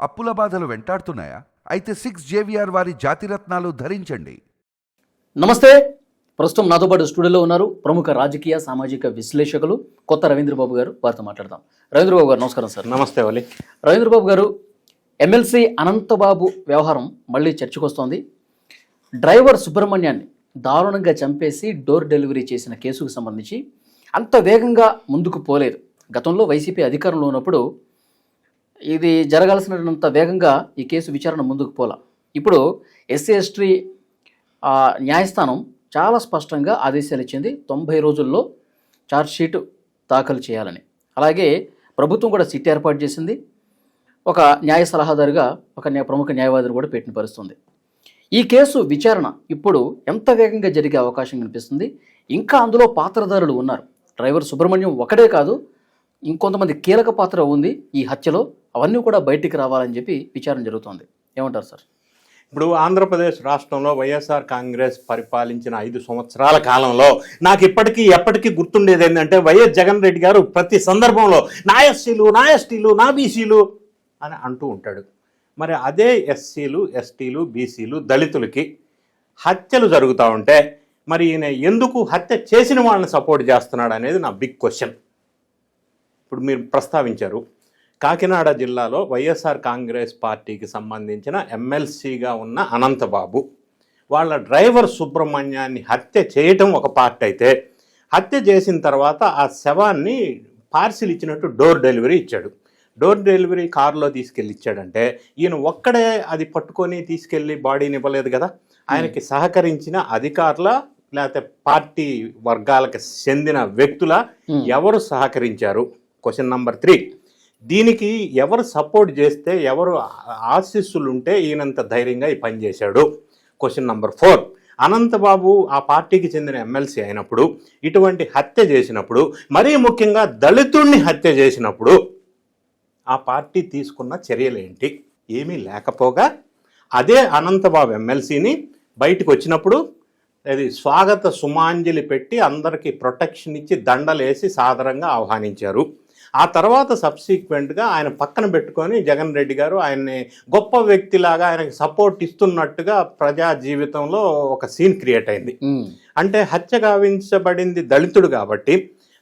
అప్పుల బాధలు వెంటాడుతున్నాయా? అయితే 6 JVR వారి జాతిరత్నాలు ధరించండి. నమస్తే. ప్రస్తుతం నాతో పాటు స్టూడియోలో ఉన్నారు ప్రముఖ రాజకీయ సామాజిక విశ్లేషకులు కొత్త రవీంద్రబాబు గారు. వారితో మాట్లాడదాం. రవీంద్రబాబు గారు నమస్కారం సార్. నమస్తే వలి. రవీంద్రబాబు గారు, ఎమ్మెల్సీ అనంతబాబు వ్యవహారం మళ్ళీ చర్చకు వస్తోంది. డ్రైవర్ సుబ్రహ్మణ్యాన్ని దారుణంగా చంపేసి డోర్ డెలివరీ చేసిన కేసుకు సంబంధించి అంత వేగంగా ముందుకు పోలేదు. గతంలో వైసీపీ అధికారంలో ఉన్నప్పుడు ఇది జరగాల్సినంత వేగంగా ఈ కేసు విచారణ ముందుకు పోలా. ఇప్పుడు ఎస్సీ ఎస్టీ న్యాయస్థానం చాలా స్పష్టంగా ఆదేశాలు ఇచ్చింది 90 రోజుల్లో ఛార్జ్షీట్ దాఖలు చేయాలని. అలాగే ప్రభుత్వం కూడా సిట్ ఏర్పాటు చేసింది. ఒక న్యాయ సలహాదారుగా ఒక ప్రముఖ న్యాయవాదిని కూడా పెట్టిన పరిస్థితుంది. ఈ కేసు విచారణ ఇప్పుడు ఎంత వేగంగా జరిగే అవకాశం కనిపిస్తుంది? ఇంకా అందులో పాత్రధారులు ఉన్నారు. డ్రైవర్ సుబ్రహ్మణ్యం ఒకటే కాదు, ఇంకొంతమంది కీలక పాత్ర ఉంది ఈ హత్యలో. అవన్నీ కూడా బయటికి రావాలని చెప్పి విచారణ జరుగుతోంది. ఏమంటారు సార్? ఇప్పుడు ఆంధ్రప్రదేశ్ రాష్ట్రంలో వైఎస్ఆర్ కాంగ్రెస్ పరిపాలించిన 5 సంవత్సరాల కాలంలో నాకు ఎప్పటికీ గుర్తుండేది ఏంటంటే, వైఎస్ జగన్ రెడ్డి గారు ప్రతి సందర్భంలో నా ఎస్సీలు, నా ఎస్టీలు, నా బీసీలు అని అంటూ ఉంటాడు. మరి అదే ఎస్సీలు, ఎస్టీలు, బీసీలు, దళితులకి హత్యలు జరుగుతూ ఉంటే మరి ఈయన ఎందుకు హత్య చేసిన వాళ్ళని సపోర్ట్ చేస్తున్నాడు అనేది నా బిగ్ క్వశ్చన్. ఇప్పుడు మీరు ప్రస్తావించారు, కాకినాడ జిల్లాలో వైఎస్ఆర్ కాంగ్రెస్ పార్టీకి సంబంధించిన ఎమ్మెల్సీగా ఉన్న అనంతబాబు వాళ్ళ డ్రైవర్ సుబ్రహ్మణ్యాన్ని హత్య చేయటం ఒక పార్ట్ అయితే, హత్య చేసిన తర్వాత ఆ శవాన్ని పార్సిల్ ఇచ్చినట్టు డోర్ డెలివరీ ఇచ్చాడు. డోర్ డెలివరీ కారులో తీసుకెళ్ళి ఇచ్చాడంటే ఈయన ఒక్కడే అది పట్టుకొని తీసుకెళ్ళి బాడీని ఇవ్వలేదు కదా. ఆయనకి సహకరించిన అధికారుల లేకపోతే పార్టీ వర్గాలకు చెందిన వ్యక్తుల ఎవరు సహకరించారు? Question number 3. దీనికి ఎవరు సపోర్ట్ చేస్తే, ఎవరు ఆశీస్సులుంటే ఈయనంత ధైర్యంగా ఈ పని చేశాడు? Question number 4. అనంతబాబు ఆ పార్టీకి చెందిన ఎమ్మెల్సీ అయినప్పుడు, ఇటువంటి హత్య చేసినప్పుడు, మరీ ముఖ్యంగా దళితుడిని హత్య చేసినప్పుడు ఆ పార్టీ తీసుకున్న చర్యలేంటి? ఏమీ లేకపోగా అదే అనంతబాబు ఎమ్మెల్సీని బయటకు వచ్చినప్పుడు అది స్వాగత సుమాంజలి పెట్టి అందరికీ ప్రొటెక్షన్ ఇచ్చి దండలేసి సాదరంగా ఆహ్వానించారు. ఆ తర్వాత సబ్సిక్వెంట్గా ఆయన పక్కన పెట్టుకొని జగన్ రెడ్డి గారు ఆయన్ని గొప్ప వ్యక్తిలాగా ఆయనకి సపోర్ట్ ఇస్తున్నట్టుగా ప్రజా జీవితంలో ఒక సీన్ క్రియేట్ అయింది. అంటే హత్య గావించబడింది దళితుడు కాబట్టి,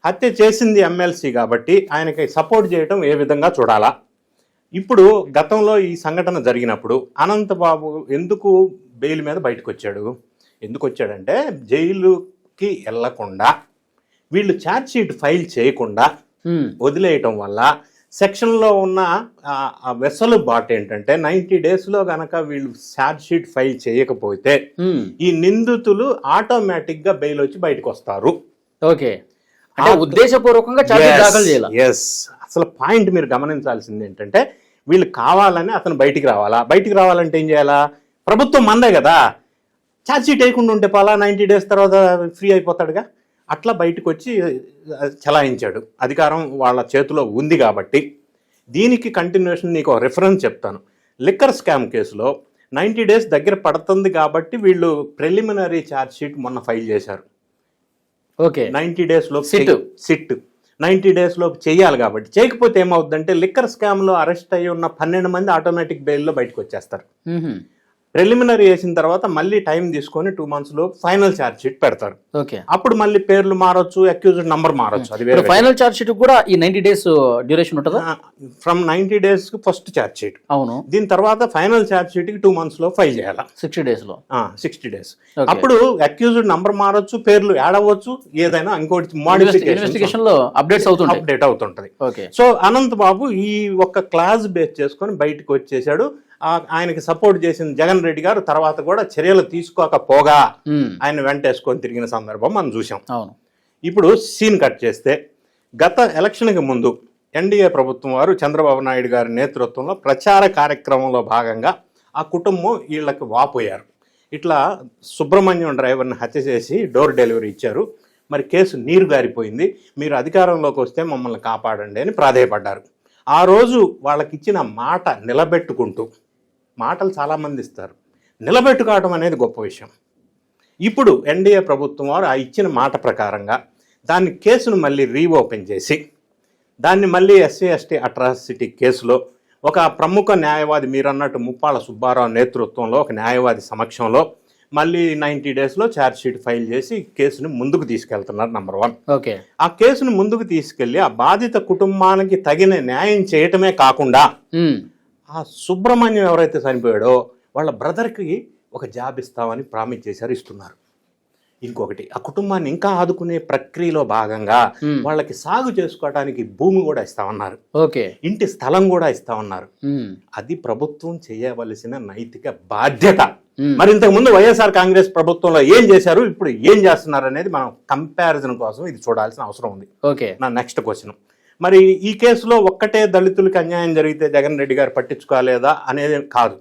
హత్య చేసింది ఎమ్మెల్సీ కాబట్టి ఆయనకి సపోర్ట్ చేయడం ఏ విధంగా చూడాలా? ఇప్పుడు గతంలో ఈ సంఘటన జరిగినప్పుడు అనంతబాబు ఎందుకు బెయిల్ మీద బయటకు వచ్చాడు? ఎందుకు వచ్చాడంటే, జైలుకి వెళ్లకుండా వీళ్ళు ఛార్జ్షీట్ ఫైల్ చేయకుండా వదిలేయటం వల్ల సెక్షన్లో ఉన్న వెసులుబాటు ఏంటంటే 90 డేస్లో గనక వీళ్ళు ఛార్జ్షీట్ ఫైల్ చేయకపోతే ఈ నిందితులు ఆటోమేటిక్గా బెయిల్ వచ్చి బయటకు వస్తారు. ఓకే, అంటే ఉద్దేశపూర్వకంగా దాఖలు చేయాలి. ఎస్, అసలు పాయింట్ మీరు గమనించాల్సింది ఏంటంటే, వీళ్ళు కావాలని అతను బయటికి రావాలా? బయటికి రావాలంటే ఏం చేయాలా? ప్రభుత్వం మందే కదా, ఛార్జ్షీట్ వేయకుండా ఉంటే పాలా 90 డేస్ తర్వాత ఫ్రీ అయిపోతాడుగా. అట్లా బయటకు వచ్చి చలాయించాడు. అధికారం వాళ్ళ చేతిలో ఉంది కాబట్టి. దీనికి కంటిన్యూషన్ నీకు ఒక రిఫరెన్స్ చెప్తాను. లిక్కర్ స్కామ్ కేసులో 90 డేస్ దగ్గర పడుతుంది కాబట్టి వీళ్ళు ప్రిలిమినరీ ఛార్జ్షీట్ మొన్న ఫైల్ చేశారు. ఓకే, 90 డేస్లో సిట్ 90 డేస్లో చేయాలి కాబట్టి. చేయకపోతే ఏమవుతుందంటే, లిక్కర్ స్కామ్లో అరెస్ట్ అయ్యి ఉన్న 12 మంది ఆటోమేటిక్ బెయిల్లో బయటకు వచ్చేస్తారు. ప్రిలిమినరీ వేసిన తర్వాత మళ్ళీ టైం తీసుకొని 2 months ఫైనల్ ఛార్జ్ షీట్ పెడతారు. ఓకే, అప్పుడు మళ్ళీ పేర్లు మారొచ్చు, అక్యూజ్డ్ నంబర్ మారొచ్చు. అది వేరే. ఫైనల్ ఛార్జ్ షీట్ కూడా ఈ 90 డేస్ డ్యూరేషన్ ఉంటుందా? From 90 days first charge sheet. అవును. దీని తర్వాత ఫైనల్ ఛార్జ్ షీట్ కి 2 months ఫైల్ చేయాలి. 60 days లో 60 days. అప్పుడు అక్యూజ్డ్ నంబర్ మారొచ్చు, పేర్లు యాడ్ అవ్వచ్చు, ఏదైనా ఇంకోటి మోడిఫికేషన్ లో అప్డేట్ అవుతుంటది. ఓకే, సో అనంత్ బాబు ఈ ఒక్క క్లాస్ బేస్ చేసుకొని బయటకు వచ్చేసాడు. ఆయనకి సపోర్ట్ చేసిన జగన్ రెడ్డి గారు తర్వాత కూడా చర్యలు తీసుకోకపోగా ఆయన వెంటేసుకొని తిరిగిన సందర్భం మనం చూసాం. ఇప్పుడు సీన్ కట్ చేస్తే, గత ఎలక్షన్కి ముందు ఎన్డీఏ ప్రభుత్వం వారు చంద్రబాబు నాయుడు గారి నేతృత్వంలో ప్రచార కార్యక్రమంలో భాగంగా ఆ కుటుంబం వీళ్ళకి వాపోయారు. ఇట్లా సుబ్రహ్మణ్యం డ్రైవర్ని హత్య చేసి డోర్ డెలివరీ ఇచ్చారు, మరి కేసు నీరు గారిపోయింది, మీరు అధికారంలోకి వస్తే మమ్మల్ని కాపాడండి అని ప్రాధేయపడ్డారు. ఆ రోజు వాళ్ళకి ఇచ్చిన మాట నిలబెట్టుకుంటూ, మాటలు చాలామంది ఇస్తారు, నిలబెట్టుకోవడం అనేది గొప్ప విషయం. ఇప్పుడు ఎన్డీఏ ప్రభుత్వం వారు ఆ ఇచ్చిన మాట ప్రకారంగా దాన్ని కేసును మళ్ళీ రీఓపెన్ చేసి దాన్ని మళ్ళీ ఎస్సీ ఎస్టీ అట్రాసిటీ కేసులో ఒక ప్రముఖ న్యాయవాది మీరన్నట్టు ముప్పాళ్ళ సుబ్బారావు నేతృత్వంలో ఒక న్యాయవాది సమక్షంలో మళ్ళీ 90 డేస్లో ఛార్జ్ షీట్ ఫైల్ చేసి కేసుని ముందుకు తీసుకెళ్తున్నారు. నంబర్ 1. ఓకే. ఆ కేసును ముందుకు తీసుకెళ్లి ఆ బాధిత కుటుంబానికి తగిన న్యాయం చేయటమే కాకుండా ఆ సుబ్రహ్మణ్యం ఎవరైతే చనిపోయాడో వాళ్ళ బ్రదర్కి ఒక జాబ్ ఇస్తామని ప్రామిస్ చేశారు, ఇస్తున్నారు. ఇంకొకటి, ఆ కుటుంబాన్ని ఇంకా ఆదుకునే ప్రక్రియలో భాగంగా వాళ్ళకి సాగు చేసుకోవడానికి భూమి కూడా ఇస్తామన్నారు. ఓకే. ఇంటి స్థలం కూడా ఇస్తామన్నారు. అది ప్రభుత్వం చేయవలసిన నైతిక బాధ్యత. మరి ఇంతకు ముందు వైఎస్ఆర్ కాంగ్రెస్ ప్రభుత్వంలో ఏం చేశారు, ఇప్పుడు ఏం చేస్తున్నారు అనేది మనం కంపారిజన్ కోసం ఇది చూడాల్సిన అవసరం ఉంది. ఓకే. నా నెక్స్ట్ క్వశ్చన్, మరి ఈ కేసులో ఒక్కటే దళితులకి అన్యాయం జరిగితే జగన్ రెడ్డి గారు పట్టించుకోలేదా అనేది కాదు.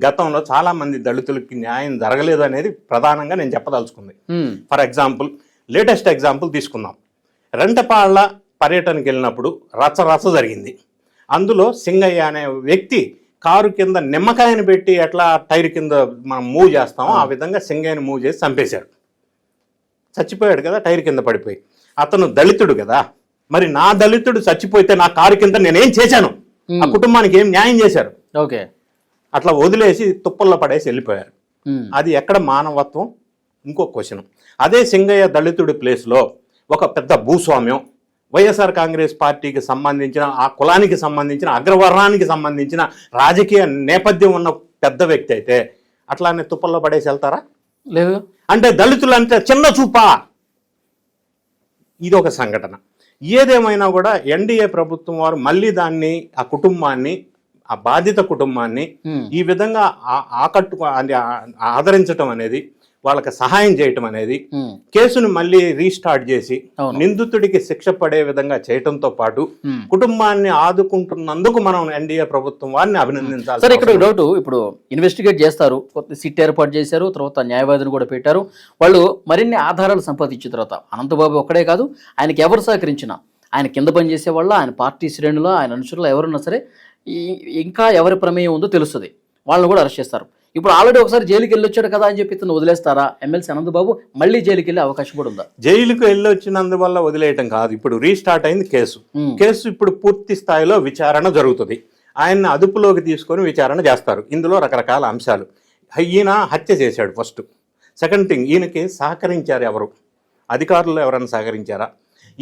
గతంలో చాలా మంది దళితులకి న్యాయం జరగలేదు అనేది ప్రధానంగా నేను చెప్పదలుచుకుంది. ఫర్ ఎగ్జాంపుల్, లేటెస్ట్ ఎగ్జాంపుల్ తీసుకుందాం. రెంటపాళ్ల పర్యటనకి వెళ్ళినప్పుడు రచ్చ జరిగింది. అందులో సింగయ్య అనే వ్యక్తి కారు కింద నిమ్మకాయను పెట్టి ఎట్లా టైర్ కింద మనం మూవ్ చేస్తామో ఆ విధంగా సింగయ్యని మూవ్ చేసి చంపేశాడు. చచ్చిపోయాడు కదా, టైర్ కింద పడిపోయి. అతను దళితుడు కదా, మరి నా దళితుడు చచ్చిపోతే నా కారు కింద నేనేం చేశాను, ఆ కుటుంబానికి ఏం న్యాయం చేశారు? ఓకే. అట్లా వదిలేసి తుప్పల్లో పడేసి వెళ్ళిపోయారు. అది ఎక్కడ మానవత్వం? ఇంకో క్వశ్చన్, అదే సింగయ్య దళితుడి ప్లేస్లో ఒక పెద్ద భూస్వామ్యం వైఎస్ఆర్ కాంగ్రెస్ పార్టీకి సంబంధించిన, ఆ కులానికి సంబంధించిన, అగ్రవర్ణానికి సంబంధించిన రాజకీయ నేపథ్యం ఉన్న పెద్ద వ్యక్తి అయితే అట్లానే తుప్పల్లో పడేసి వెళ్తారా? లేదు. అంటే దళితులు అంటే చిన్న చూపా? ఇది ఒక సంఘటన. ఏదేమైనా కూడా ఎన్డీఏ ప్రభుత్వం వారు మళ్ళీ దాన్ని, ఆ కుటుంబాన్ని, ఆ బాధిత కుటుంబాన్ని ఈ విధంగా ఆదరించటం అనేది, వాళ్ళకి సహాయం చేయటం అనేది, కేసును మళ్ళీ రీస్టార్ట్ చేసి నిందితుడికి శిక్ష పడే విధంగా చేయటంతో పాటు కుటుంబాన్ని ఆదుకుంటున్నందుకు మనం ఎన్డీఏ ప్రభుత్వం వారిని అభినందించాలి. సార్, ఇక్కడ డౌట్, ఇప్పుడు ఇన్వెస్టిగేట్ చేస్తారు, సిట్ ఏర్పాటు చేశారు, తర్వాత న్యాయవాదిని కూడా పెట్టారు. వాళ్ళు మరిన్ని ఆధారాలు సంపాదించిన తర్వాత అనంతబాబు ఒక్కడే కాదు, ఆయనకి ఎవరు సహకరించినా, ఆయన కింద పనిచేసే వాళ్ళ, ఆయన పార్టీ శ్రేణులు, ఆయన అనుచరులు ఎవరున్నా సరే ఇంకా ఎవరి ప్రమేయం ఉందో తెలుస్తుంది, వాళ్ళని కూడా అరెస్ట్ చేస్తారు. ఇప్పుడు ఆల్రెడీ ఒకసారి జైలుకి వెళ్ళొచ్చాడు కదా అని చెప్పి తను వదిలేస్తారా? ఎమ్మెల్సీ అనంతబాబు మళ్ళీ జైలుకి వెళ్ళే అవకాశం కూడా ఉందా? జైలుకు వెళ్ళొచ్చినందువల్ల వదిలేయటం కాదు, ఇప్పుడు రీస్టార్ట్ అయింది కేసు ఇప్పుడు పూర్తి స్థాయిలో విచారణ జరుగుతుంది. ఆయన్ని అదుపులోకి తీసుకొని విచారణ చేస్తారు. ఇందులో రకరకాల అంశాలు. ఈయన హత్య చేశాడు ఫస్ట్. సెకండ్ థింగ్, ఈయనకి సహకరించారు ఎవరు? అధికారులు ఎవరన్నా సహకరించారా?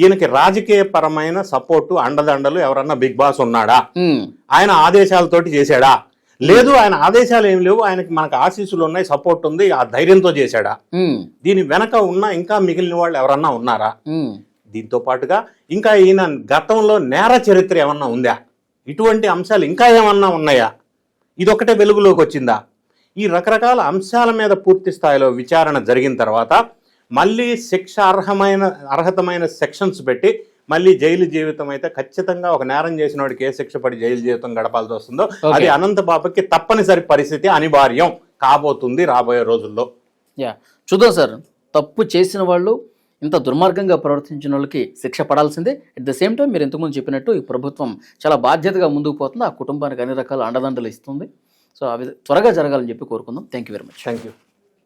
ఈయనకి రాజకీయ పరమైన సపోర్టు, అండదండలు ఎవరన్నా బిగ్ బాస్ ఉన్నాడా? ఆయన ఆదేశాలతోటి చేశాడా? లేదు, ఆయన ఆదేశాలు ఏమి లేవు, ఆయనకి మనకు ఆశీస్సులు ఉన్నాయి, సపోర్ట్ ఉంది, ఆ ధైర్యంతో చేశాడా? దీని వెనక ఉన్న ఇంకా మిగిలిన వాళ్ళు ఎవరన్నా ఉన్నారా? దీంతో పాటుగా ఇంకా ఈయన గతంలో నేర చరిత్ర ఏమన్నా ఉందా? ఇటువంటి అంశాలు ఇంకా ఏమన్నా ఉన్నాయా? ఇదొక్కటే వెలుగులోకి వచ్చిందా? ఈ రకరకాల అంశాల మీద పూర్తి స్థాయిలో విచారణ జరిగిన తర్వాత మళ్ళీ శిక్ష అర్హతమైన సెక్షన్స్ పెట్టి మళ్ళీ జైలు జీవితం అయితే ఖచ్చితంగా ఒక నేరం చేసిన వాడికి ఏ శిక్ష పడి జైలు జీవితం గడపాల్సి వస్తుందో అది అనంతబాబుకి తప్పనిసరి పరిస్థితి, అనివార్యం కాబోతుంది రాబోయే రోజుల్లో. చూద్దాం సార్, తప్పు చేసిన వాళ్ళు, ఇంత దుర్మార్గంగా ప్రవర్తించిన వాళ్ళకి శిక్ష పడాల్సిందే. అట్ ద సేమ్ టైం మీరు ఇంతకుముందు చెప్పినట్టు ఈ ప్రభుత్వం చాలా బాధ్యతగా ముందుకు పోతుంది, ఆ కుటుంబానికి అన్ని రకాల అండదండలు ఇస్తుంది. సో అవి త్వరగా జరగాలని చెప్పి కోరుకుందాం. Thank you very much. Thank you.